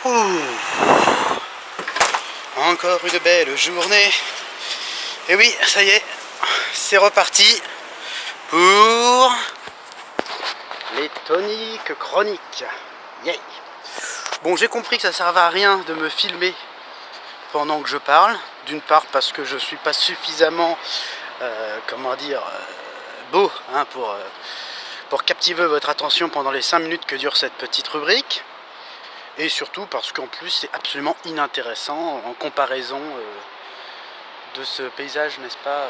Ouh. Encore une belle journée. Et oui, ça y est, c'est reparti pour les toniques chroniques. Yay. Bon, j'ai compris que ça ne servait à rien de me filmer pendant que je parle. D'une part parce que je suis pas suffisamment, beau hein, pour captiver votre attention pendant les 5 minutes que dure cette petite rubrique. Et surtout parce qu'en plus c'est absolument inintéressant en comparaison de ce paysage, n'est-ce pas,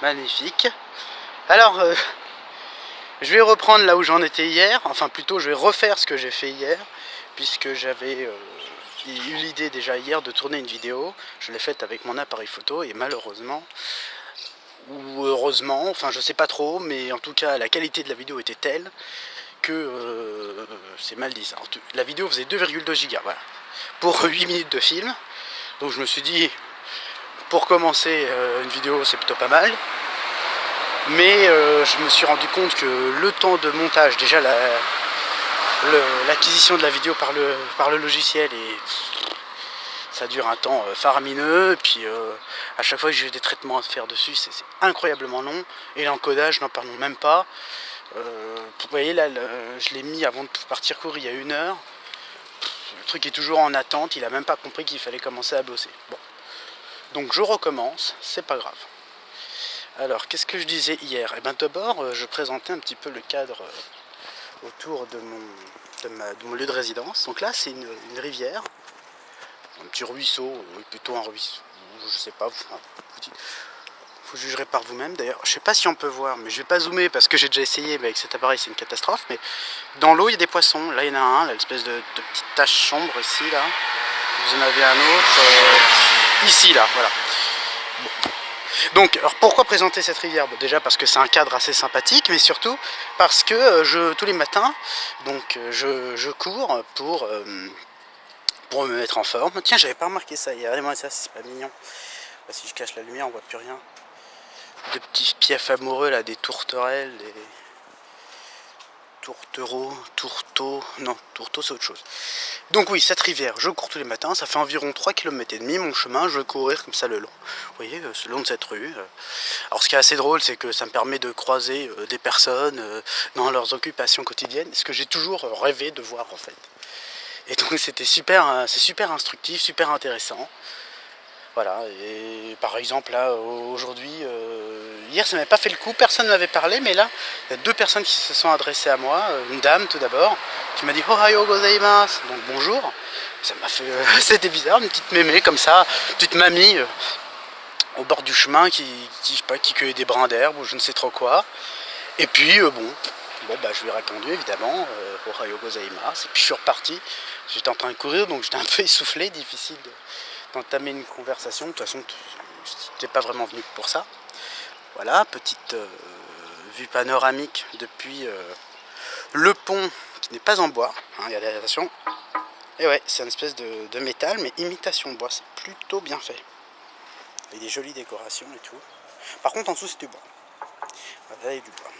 magnifique. Alors, je vais reprendre là où j'en étais hier, enfin plutôt je vais refaire ce que j'ai fait hier, puisque j'avais eu l'idée déjà hier de tourner une vidéo. Je l'ai faite avec mon appareil photo et malheureusement, ou heureusement, enfin je sais pas trop, mais en tout cas la qualité de la vidéo était telle que c'est mal dit ça. La vidéo faisait 2,2 Go, voilà, pour 8 minutes de film. Donc je me suis dit, pour commencer une vidéo c'est plutôt pas mal. Mais je me suis rendu compte que le temps de montage, déjà l'acquisition de la vidéo par le logiciel, et ça dure un temps faramineux. Et puis à chaque fois que j'ai des traitements à faire dessus, c'est incroyablement long. Et l'encodage, n'en parlons même pas. Vous voyez là, je l'ai mis avant de partir courir il y a 1 heure. Le truc est toujours en attente, il a même pas compris qu'il fallait commencer à bosser. Bon, donc je recommence, c'est pas grave. Alors, qu'est-ce que je disais hier? Eh bien d'abord, je présentais un petit peu le cadre autour de mon lieu de résidence. Donc là, c'est une rivière, un petit ruisseau, plutôt un ruisseau, je sais pas, vous jugerez par vous-même. D'ailleurs, je sais pas si on peut voir, mais je vais pas zoomer parce que j'ai déjà essayé, mais avec cet appareil c'est une catastrophe. Mais dans l'eau il y a des poissons. Là il y en a un, l'espèce de petite tache sombre ici, là. Vous en avez un autre ici, là, voilà. Bon. Donc, alors pourquoi présenter cette rivière? Bon, déjà parce que c'est un cadre assez sympathique, mais surtout parce que tous les matins, donc je cours pour me mettre en forme. Tiens, j'avais pas remarqué ça hier. Regardez-moi ça, c'est pas mignon. Bah, si je cache la lumière, on voit plus rien. De petits piefs amoureux là, des tourterelles, des tourtereaux, tourteaux, non, tourteaux c'est autre chose. Donc oui, cette rivière, je cours tous les matins, ça fait environ 3,5 km mon chemin, je vais courir comme ça le long. Vous voyez, le long de cette rue. Alors ce qui est assez drôle, c'est que ça me permet de croiser des personnes dans leurs occupations quotidiennes, ce que j'ai toujours rêvé de voir en fait. Et donc c'était super, c'est super instructif, super intéressant. Voilà, et par exemple là aujourd'hui, hier ça m'avait pas fait le coup, personne ne m'avait parlé, mais là il y a 2 personnes qui se sont adressées à moi, une dame tout d'abord, qui m'a dit Ohayou gozaimasu, donc bonjour. Ça m'a fait, c'était bizarre, une petite mémé comme ça, une petite mamie au bord du chemin qui je sais pas, qui cueillait des brins d'herbe ou je ne sais trop quoi. Et puis bon bah je lui ai répondu évidemment, Ohayou gozaimasu, et puis je suis reparti. J'étais en train de courir donc j'étais un peu essoufflé, difficile d'entamer une conversation. De toute façon, je n'étais pas vraiment venu pour ça. Voilà, petite vue panoramique depuis le pont qui n'est pas en bois. Hein, regardez, attention. Et ouais, c'est une espèce de métal, mais imitation bois. C'est plutôt bien fait. Il y a des jolies décorations et tout. Par contre, en dessous, c'est du bois. Voilà, il y a du bois.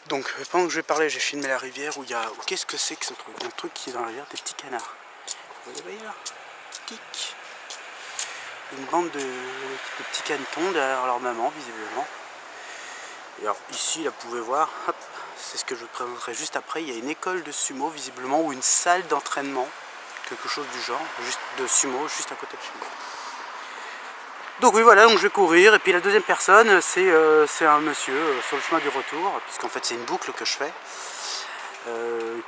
Donc, pendant que je vais parler, j'ai filmé la rivière où il y a... Qu'est-ce que c'est que ce truc? Un truc qui est dans la rivière, des petits canards. Vous voyez là? Une bande de petits canetons derrière leur maman visiblement. Et alors ici là vous pouvez voir, c'est ce que je vous présenterai juste après, il y a une école de sumo visiblement, ou une salle d'entraînement, quelque chose du genre, juste de sumo, juste à côté de chez moi. Donc oui voilà, donc je vais courir, et puis la deuxième personne c'est un monsieur sur le chemin du retour, puisqu'en fait c'est une boucle que je fais.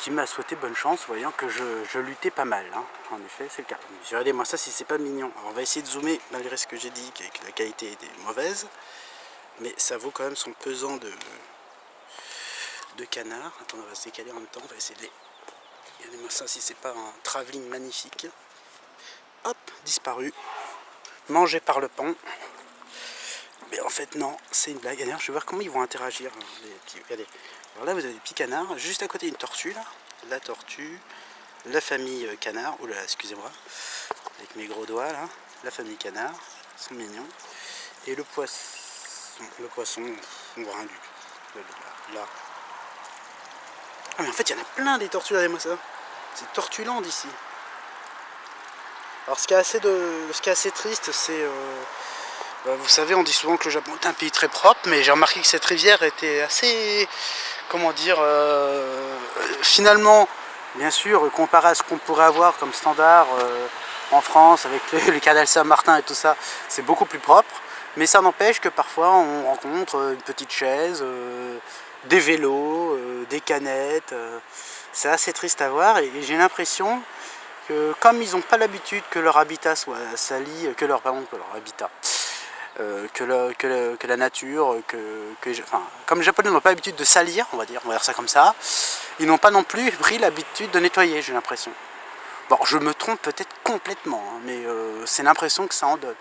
Qui m'a souhaité bonne chance, voyant que je luttais pas mal, hein. En effet c'est le cas. Regardez-moi ça si c'est pas mignon. Alors, on va essayer de zoomer malgré ce que j'ai dit, que la qualité est mauvaise, mais ça vaut quand même son pesant de canard. Attends, on va se décaler en même temps, on va essayer de les... Regardez-moi ça si c'est pas un travelling magnifique. Hop, disparu, mangé par le pont. Mais en fait non, c'est une blague. D'ailleurs je vais voir comment ils vont interagir, les petits... Regardez. Alors là vous avez des petits canards, juste à côté une tortue là, la tortue, la famille canard, oh là excusez-moi, avec mes gros doigts là, la famille canard, ils sont mignons, et le poisson, on voit rien du tout, là. Ah mais en fait il y en a plein des tortues, regardez-moi ça, C'est Tortuland ici. Alors ce qui est assez triste, c'est... vous savez, on dit souvent que le Japon est un pays très propre, mais j'ai remarqué que cette rivière était assez... Comment dire... finalement, bien sûr, comparé à ce qu'on pourrait avoir comme standard en France, avec le canal Saint-Martin et tout ça, c'est beaucoup plus propre. Mais ça n'empêche que parfois on rencontre une petite chaise, des vélos, des canettes. C'est assez triste à voir et j'ai l'impression que comme ils n'ont pas l'habitude que leur habitat soit sali, que leur habitat, que la nature, enfin, comme les Japonais n'ont pas l'habitude de salir, on va dire ça comme ça, ils n'ont pas non plus pris l'habitude de nettoyer, j'ai l'impression. Bon, je me trompe peut-être complètement, hein, mais c'est l'impression que ça en donne.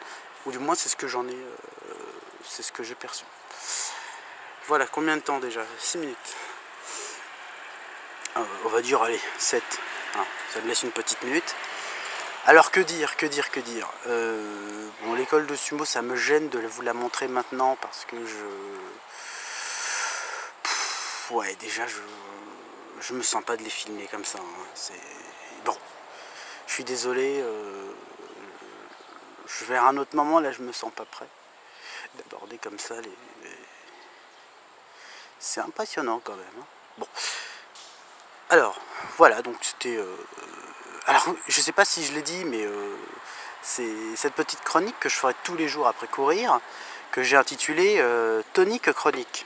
Ou du moins c'est ce que j'en ai, c'est ce que j'ai perçu. Voilà, combien de temps déjà? 6 minutes. On va dire, allez, 7. Hein, ça me laisse une petite minute. Alors que dire. Bon, l'école de sumo, ça me gêne de vous la montrer maintenant parce que ouais, déjà, je me sens pas de les filmer comme ça. Hein. C'est... Bon, je suis désolé. Je vais à un autre moment, là, je me sens pas prêt d'aborder comme ça C'est impressionnant quand même. Hein. Bon. Alors, voilà, donc c'était... Alors, je sais pas si je l'ai dit, mais c'est cette petite chronique que je ferai tous les jours après courir, que j'ai intitulée Tonique chronique.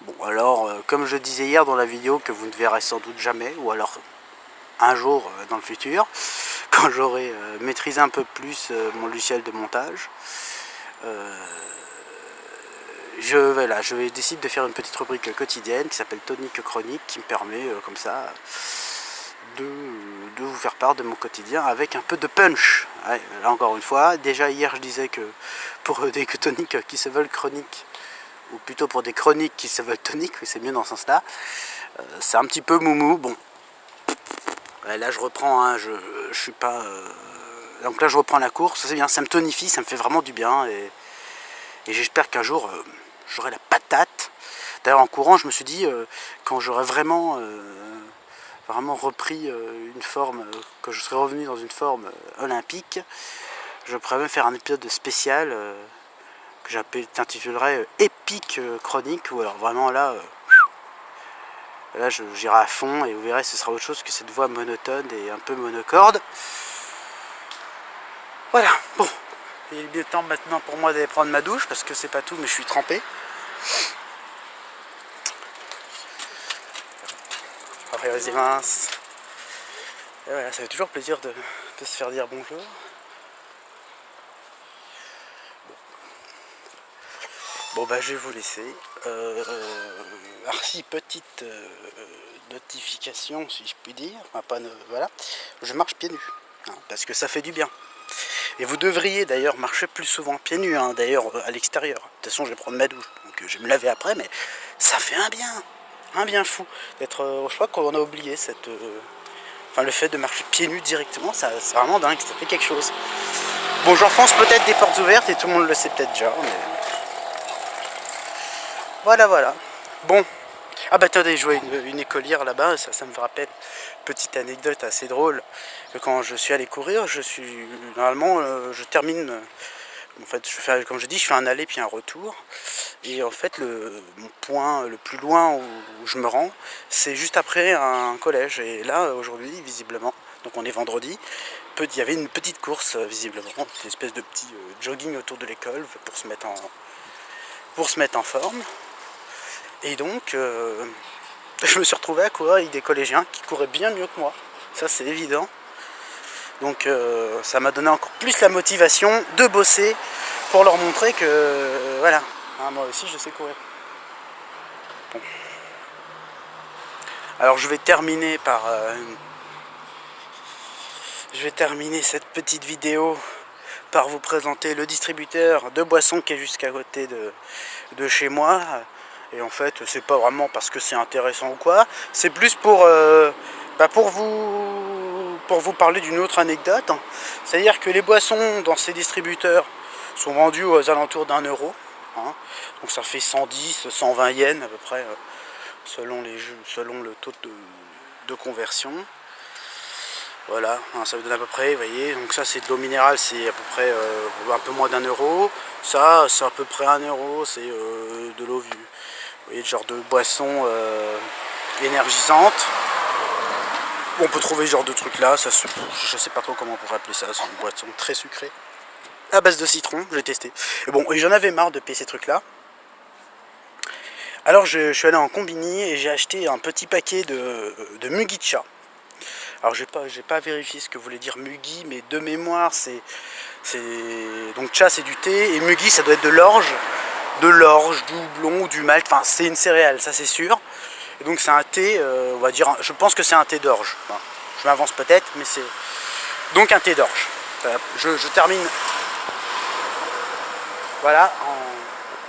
Bon, alors, comme je disais hier dans la vidéo, que vous ne verrez sans doute jamais, ou alors un jour dans le futur, quand j'aurai maîtrisé un peu plus mon logiciel de montage, je décide de faire une petite rubrique quotidienne qui s'appelle Tonique chronique, qui me permet comme ça de vous faire part de mon quotidien avec un peu de punch. Ouais, là encore une fois, déjà hier je disais que pour des toniques qui se veulent chroniques, ou plutôt pour des chroniques qui se veulent toniques, c'est mieux dans ce sens là, c'est un petit peu moumou. Bon, ouais, là je reprends, hein, je suis pas... donc là je reprends la course, c'est bien, ça me tonifie, ça me fait vraiment du bien, et j'espère qu'un jour j'aurai la patate. D'ailleurs en courant je me suis dit, quand j'aurai vraiment repris une forme, que je serai revenu dans une forme olympique, je pourrais même faire un épisode spécial que j'intitulerais épique chronique, ou alors vraiment là j'irai à fond et vous verrez, ce sera autre chose que cette voix monotone et un peu monocorde. Voilà, bon, il est temps maintenant pour moi d'aller prendre ma douche parce que c'est pas tout, mais je suis trempé. Après les minces. Et voilà, ça fait toujours plaisir de se faire dire bonjour. Bon bah je vais vous laisser. Alors si, petite notification si je puis dire. Enfin, pas, voilà, je marche pieds nus. Hein, parce que ça fait du bien. Et vous devriez d'ailleurs marcher plus souvent pieds nus, hein, d'ailleurs à l'extérieur. De toute façon je vais prendre ma douche, donc je vais me laver après, mais ça fait un bien fou. D'être, je crois qu'on a oublié cette... Enfin, le fait de marcher pieds nus directement, c'est vraiment dingue, ça fait quelque chose. Bon, j'enfonce peut-être des portes ouvertes et tout le monde le sait peut-être déjà, mais... Voilà. Bon. Ah bah attendez, je vois une écolière là-bas, ça me rappelle une petite anecdote assez drôle. Que quand je suis allé courir, normalement, je termine... En fait, comme je dis, je fais un aller puis un retour. Et en fait, mon point le plus loin où je me rends, c'est juste après un collège. Et là, aujourd'hui, visiblement, donc on est vendredi, il y avait une petite course, visiblement, une espèce de petit jogging autour de l'école pour se mettre en forme. Et donc, je me suis retrouvé à courir avec des collégiens qui couraient bien mieux que moi. Ça, c'est évident. Donc, ça m'a donné encore plus la motivation de bosser pour leur montrer que, voilà, hein, moi aussi, je sais courir. Bon. Alors, je vais terminer cette petite vidéo par vous présenter le distributeur de boissons qui est juste à côté de chez moi. Et en fait, c'est pas vraiment parce que c'est intéressant ou quoi, c'est plus pour vous parler d'une autre anecdote. C'est-à-dire que les boissons dans ces distributeurs sont vendues aux alentours d'1 euro. Hein. Donc ça fait 110, 120 yens à peu près, selon le taux de conversion. Voilà, hein, ça vous donne à peu près, vous voyez, donc ça c'est de l'eau minérale, c'est à peu près un peu moins d'1 €. Ça c'est à peu près 1 €, c'est de l'eau, vous voyez, le genre de boisson énergisante. On peut trouver ce genre de truc là, ça, je sais pas trop comment on pourrait appeler ça, c'est une boisson très sucrée, à base de citron, j'ai testé. Et bon, et j'en avais marre de payer ces trucs là. Alors je suis allé en combini et j'ai acheté un petit paquet de mugicha. Alors j'ai pas vérifié ce que voulait dire mugi, mais de mémoire c'est donc cha c'est du thé et mugi ça doit être de l'orge, du houblon ou du malt, enfin c'est une céréale, ça c'est sûr. Et donc c'est un thé, on va dire, je pense que c'est un thé d'orge. Enfin, je m'avance peut-être, mais c'est donc un thé d'orge. Je termine, voilà,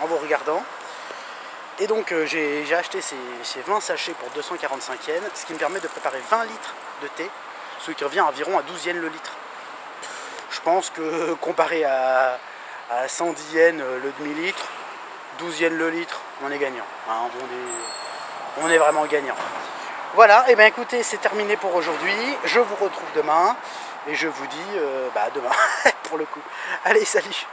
en vous regardant. Et donc j'ai acheté ces 20 sachets pour 245 yens, ce qui me permet de préparer 20 litres de thé, ce qui revient environ à 12 yens le litre. Je pense que comparé à 110 yens le demi-litre, 12 yens le litre, on est gagnant. Hein, on est vraiment gagnant. Voilà, et bien écoutez, c'est terminé pour aujourd'hui. Je vous retrouve demain et je vous dis demain pour le coup. Allez, salut!